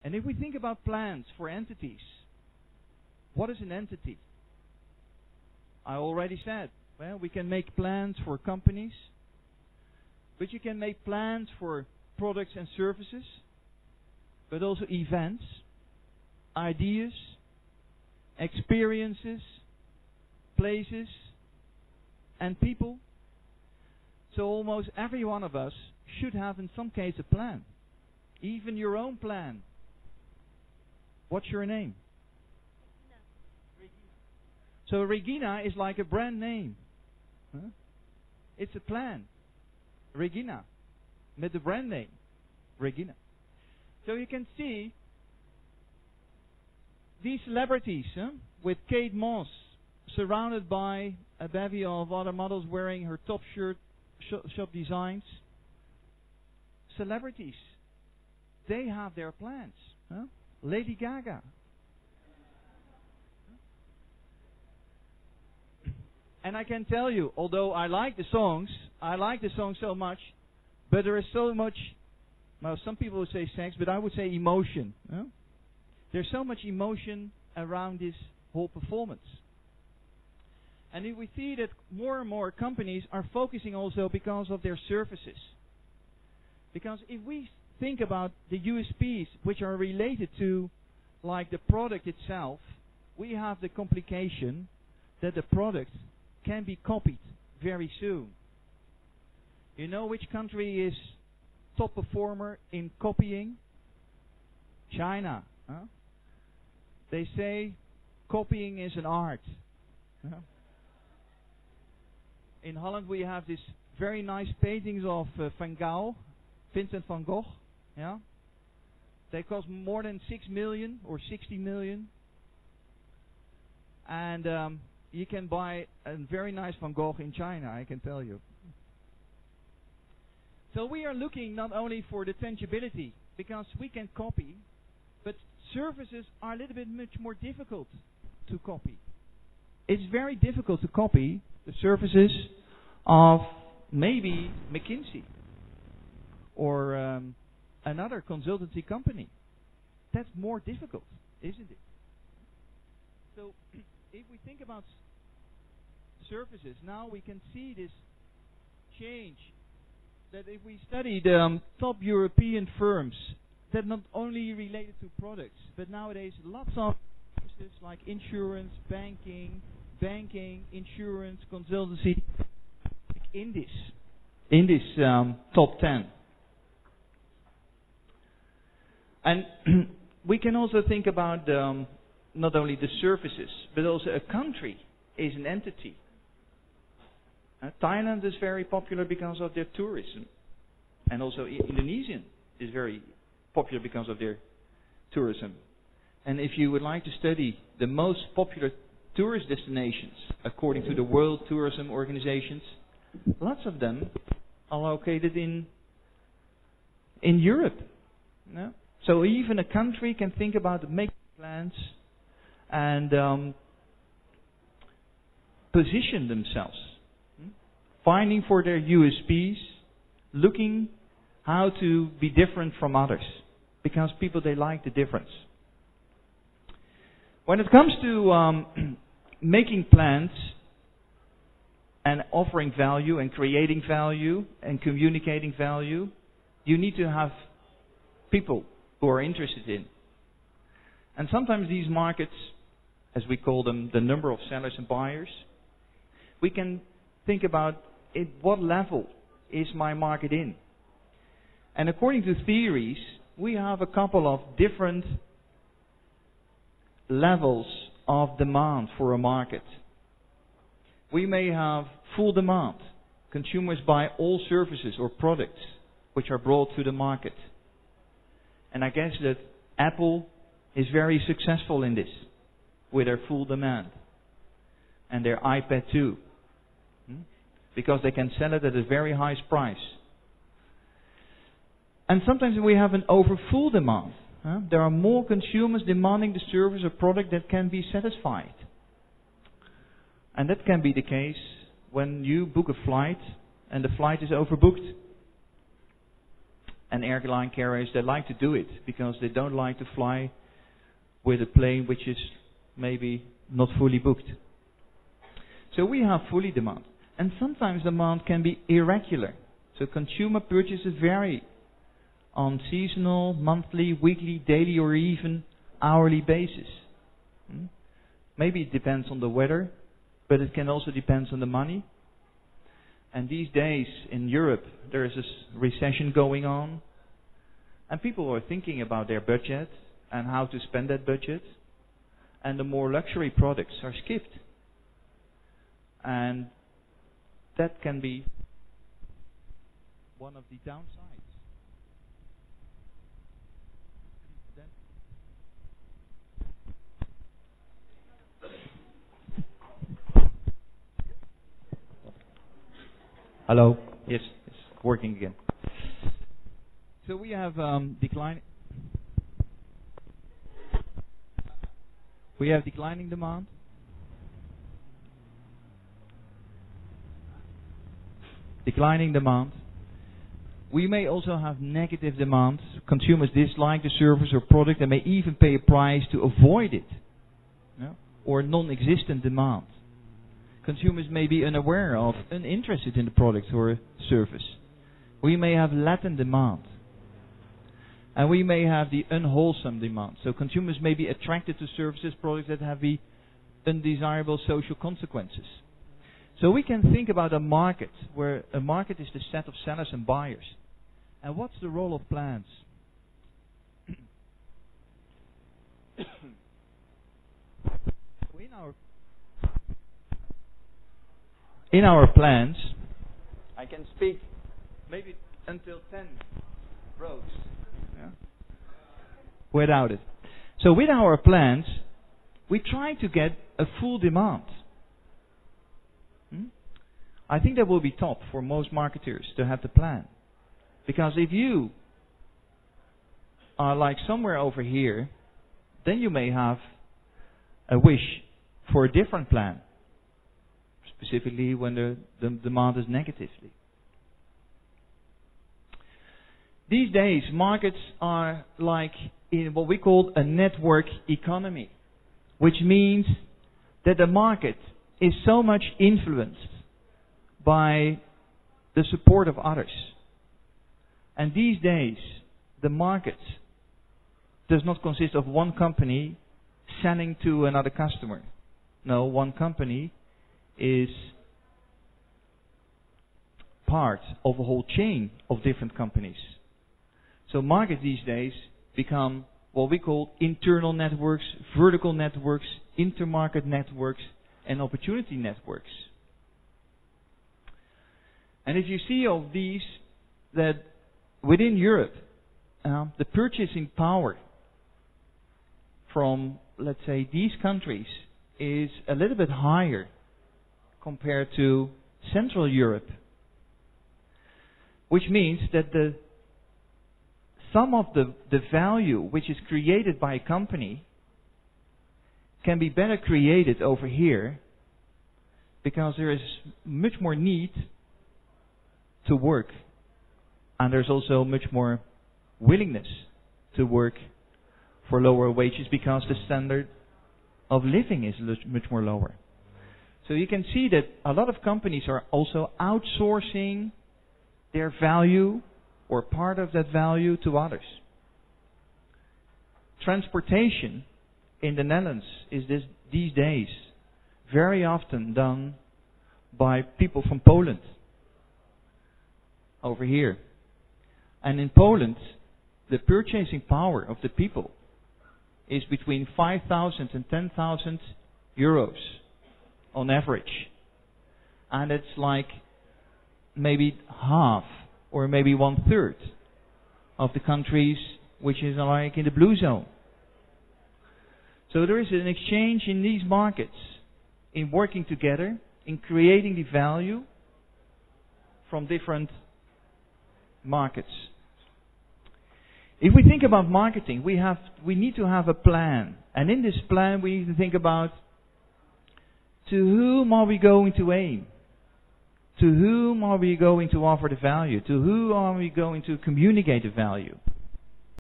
And if we think about plans for entities, what is an entity? I already said, well, we can make plans for companies, but you can make plans for products and services, but also events, ideas, experiences, places, and people. So almost every one of us should have in some case a plan. Even your own plan. What's your name? Regina. So Regina is like a brand name. Huh? It's a plan. Regina. Met the brand name. Regina. So you can see these celebrities, with Kate Moss surrounded by a bevy of other models wearing her top shirt, shop designs. Celebrities. They have their plans. Lady Gaga. And I can tell you, although I like the songs so much, but there is so much, well, some people would say sex, but I would say emotion. There's so much emotion around this whole performance. And if we see that more and more companies are focusing also because of their services. Because if we think about the USPs which are related to like the product itself, we have the complication that the product can be copied very soon. You know which country is top performer in copying? China. They say copying is an art. In Holland we have this very nice paintings of Van Gogh, Vincent van Gogh. Yeah, they cost more than 6 million or 60 million, and you can buy a very nice Van Gogh in China, I can tell you. So we are looking not only for the tangibility, because we can copy, but services are a little bit much more difficult to copy. It's very difficult to copy the services of maybe McKinsey or another consultancy company. That's more difficult, isn't it? So if we think about services, now we can see this change. That if we study the top European firms, that not only related to products, but nowadays lots of services like insurance, banking, insurance, consultancy, in this top 10. And we can also think about not only the services, but also a country is an entity. Thailand is very popular because of their tourism. And also Indonesia is very popular because of their tourism. And if you would like to study the most popular tourist destinations according to the World Tourism Organizations, lots of them are located in Europe. Yeah? So even a country can think about making plans and position themselves. Finding for their USPs, looking how to be different from others. Because people, they like the difference. When it comes to making plans and offering value and creating value and communicating value, you need to have people who are interested in. And sometimes these markets, as we call them, the number of sellers and buyers, we can think about at what level is my market in. And according to theories, we have a couple of different levels of demand for a market. We may have full demand. Consumers buy all services or products which are brought to the market. And I guess that Apple is very successful in this with their full demand. And their iPad too. Because they can sell it at a very high price. And sometimes we have an over full demand. There are more consumers demanding the service or product that can be satisfied. And that can be the case when you book a flight and the flight is overbooked. And airline carriers, they like to do it because they don't like to fly with a plane which is maybe not fully booked. So we have fully demand. And sometimes demand can be irregular. So consumer purchases vary on seasonal, monthly, weekly, daily or even hourly basis. Maybe it depends on the weather, but it can also depend on the money. And these days in Europe there is a recession going on. And people are thinking about their budget and how to spend that budget. And the more luxury products are skipped. And that can be one of the downsides. Hello? Yes, it's working again. So we have declining demand. Declining demand. We may also have negative demand. Consumers dislike the service or product and may even pay a price to avoid it. Or non-existent demand. Consumers may be unaware of, uninterested in the product or service. We may have latent demand. And we may have the unwholesome demand. So consumers may be attracted to services, products that have the undesirable social consequences. So we can think about a market, where a market is the set of sellers and buyers. And what's the role of plans? In our plans, I can speak maybe until 10 rows. Without it. So with our plans, we try to get a full demand. I think that will be top for most marketers to have the plan. Because if you are like somewhere over here, then you may have a wish for a different plan. Specifically when the demand is negatively. These days, markets are like in what we call a network economy. Which means that the market is so much influenced by the support of others. And these days, the market does not consist of one company selling to another customer. No, one company is part of a whole chain of different companies. So markets these days become what we call internal networks, vertical networks, intermarket networks, and opportunity networks. And if you see of these, that within Europe, the purchasing power from, let's say, these countries is a little bit higher compared to Central Europe. Which means that some of the value which is created by a company can be better created over here because there is much more need to work, and there's also much more willingness to work for lower wages because the standard of living is much more lower. So you can see that a lot of companies are also outsourcing their value or part of that value to others. Transportation in the Netherlands is these days very often done by people from Poland over here. And in Poland, the purchasing power of the people is between 5,000 and 10,000 euros on average. And it's like maybe half or maybe 1/3 of the countries which is like in the blue zone. So there is an exchange in these markets, in working together, in creating the value from different markets. If we think about marketing, we need to have a plan. And in this plan we need to think about, to whom are we going to aim? To whom are we going to offer the value? To who are we going to communicate the value?